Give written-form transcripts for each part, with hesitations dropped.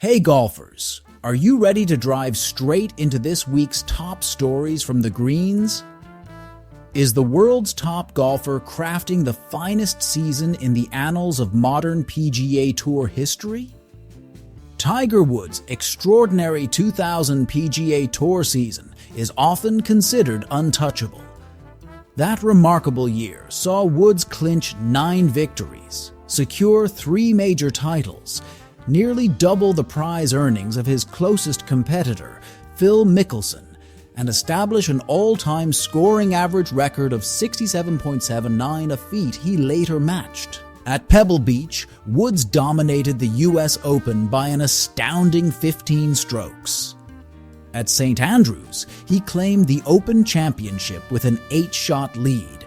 Hey golfers, are you ready to drive straight into this week's top stories from the greens? Is the world's top golfer crafting the finest season in the annals of modern PGA Tour history? Tiger Woods' extraordinary 2000 PGA Tour season is often considered untouchable. That remarkable year saw Woods clinch 9 victories, secure 3 major titles, nearly double the prize earnings of his closest competitor, Phil Mickelson, and establish an all-time scoring average record of 67.79, a feat he later matched. At Pebble Beach, Woods dominated the US Open by an astounding 15 strokes. At St. Andrews, he claimed the Open Championship with an 8-shot lead.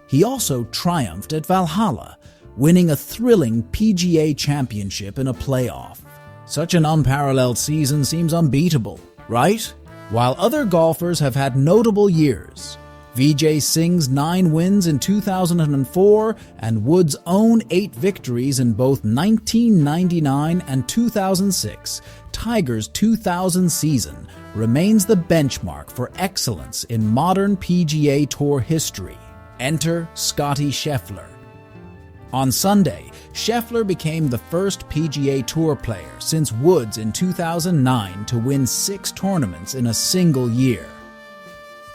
He also triumphed at Valhalla, winning a thrilling PGA Championship in a playoff. Such an unparalleled season seems unbeatable, right? While other golfers have had notable years, Vijay Singh's 9 wins in 2004 and Woods' own 8 victories in both 1999 and 2006, Tiger's 2000 season remains the benchmark for excellence in modern PGA Tour history. Enter Scottie Scheffler. On Sunday, Scheffler became the first PGA Tour player since Woods in 2009 to win 6 tournaments in a single year.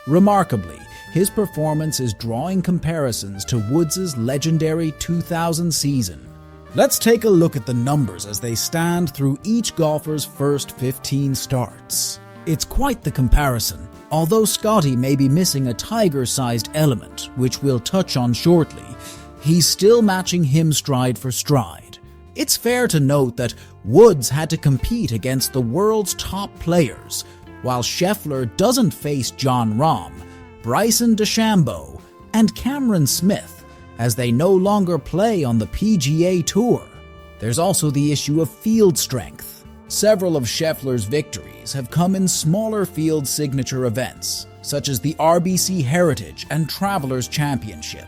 Remarkably, his performance is drawing comparisons to Woods' legendary 2000 season. Let's take a look at the numbers as they stand through each golfer's first 15 starts. It's quite the comparison, although Scottie may be missing a Tiger-sized element, which we'll touch on shortly. He's still matching him stride for stride. It's fair to note that Woods had to compete against the world's top players, while Scheffler doesn't face Jon Rahm, Bryson DeChambeau, and Cameron Smith, as they no longer play on the PGA Tour. There's also the issue of field strength. Several of Scheffler's victories have come in smaller field signature events, such as the RBC Heritage and Travelers Championship.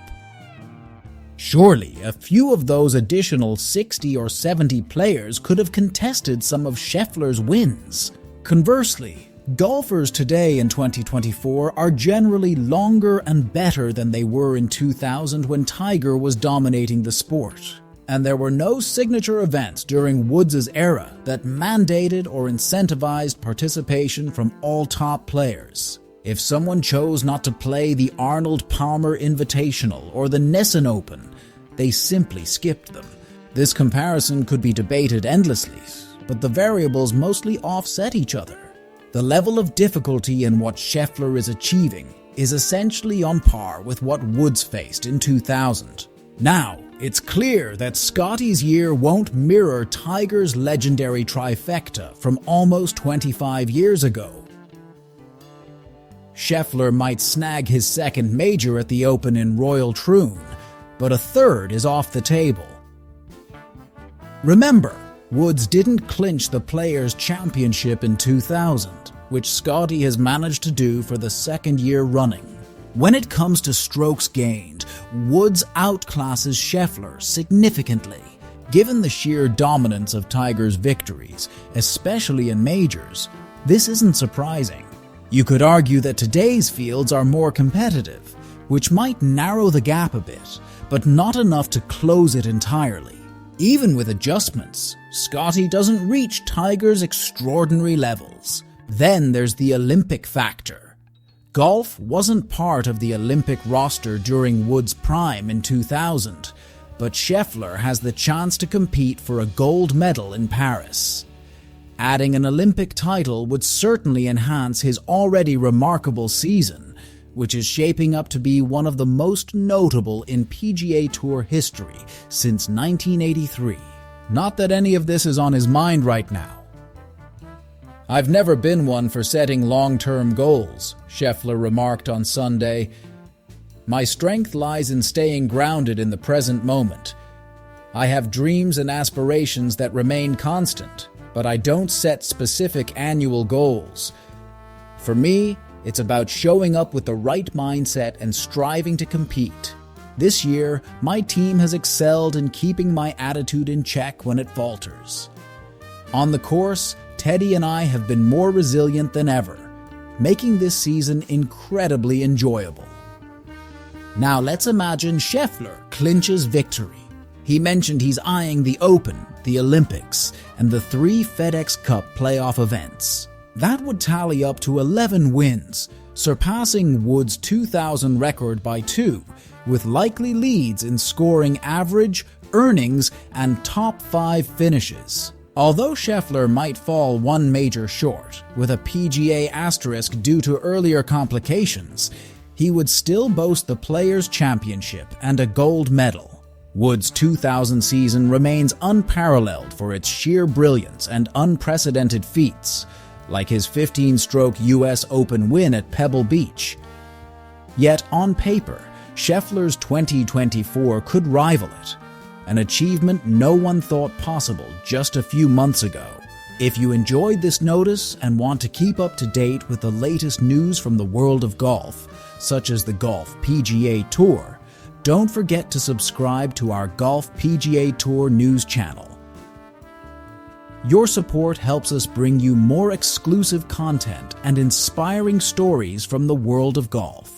Surely, a few of those additional 60 or 70 players could have contested some of Scheffler's wins. Conversely, golfers today in 2024 are generally longer and better than they were in 2000 when Tiger was dominating the sport. And there were no signature events during Woods' era that mandated or incentivized participation from all top players. If someone chose not to play the Arnold Palmer Invitational or the Nissen Open, they simply skipped them. This comparison could be debated endlessly, but the variables mostly offset each other. The level of difficulty in what Scheffler is achieving is essentially on par with what Woods faced in 2000. Now, it's clear that Scottie's year won't mirror Tiger's legendary trifecta from almost 25 years ago. Scheffler might snag his second major at the Open in Royal Troon, but a third is off the table. Remember, Woods didn't clinch the Players' Championship in 2000, which Scottie has managed to do for the second year running. When it comes to strokes gained, Woods outclasses Scheffler significantly. Given the sheer dominance of Tiger's victories, especially in majors, this isn't surprising. You could argue that today's fields are more competitive, which might narrow the gap a bit, but not enough to close it entirely. Even with adjustments, Scottie doesn't reach Tiger's extraordinary levels. Then there's the Olympic factor. Golf wasn't part of the Olympic roster during Woods' prime in 2000, but Scheffler has the chance to compete for a gold medal in Paris. Adding an Olympic title would certainly enhance his already remarkable season, which is shaping up to be one of the most notable in PGA Tour history since 1983. Not that any of this is on his mind right now. "I've never been one for setting long-term goals," Scheffler remarked on Sunday. "My strength lies in staying grounded in the present moment. I have dreams and aspirations that remain constant, but I don't set specific annual goals. For me, it's about showing up with the right mindset and striving to compete. This year, my team has excelled in keeping my attitude in check when it falters." On the course, Teddy and I have been more resilient than ever, making this season incredibly enjoyable. Now let's imagine Scheffler clinches victory. He mentioned he's eyeing the Open, the Olympics, and the 3 FedEx Cup playoff events. That would tally up to 11 wins, surpassing Woods' 2000 record by 2, with likely leads in scoring average, earnings, and top 5 finishes. Although Scheffler might fall one major short, with a PGA asterisk due to earlier complications, he would still boast the Players' Championship and a gold medal. Woods' 2000 season remains unparalleled for its sheer brilliance and unprecedented feats, like his 15-stroke US Open win at Pebble Beach. Yet on paper, Scheffler's 2024 could rival it, an achievement no one thought possible just a few months ago. If you enjoyed this notice and want to keep up to date with the latest news from the world of golf, such as the Golf PGA Tour, don't forget to subscribe to our Golf PGA Tour news channel. Your support helps us bring you more exclusive content and inspiring stories from the world of golf.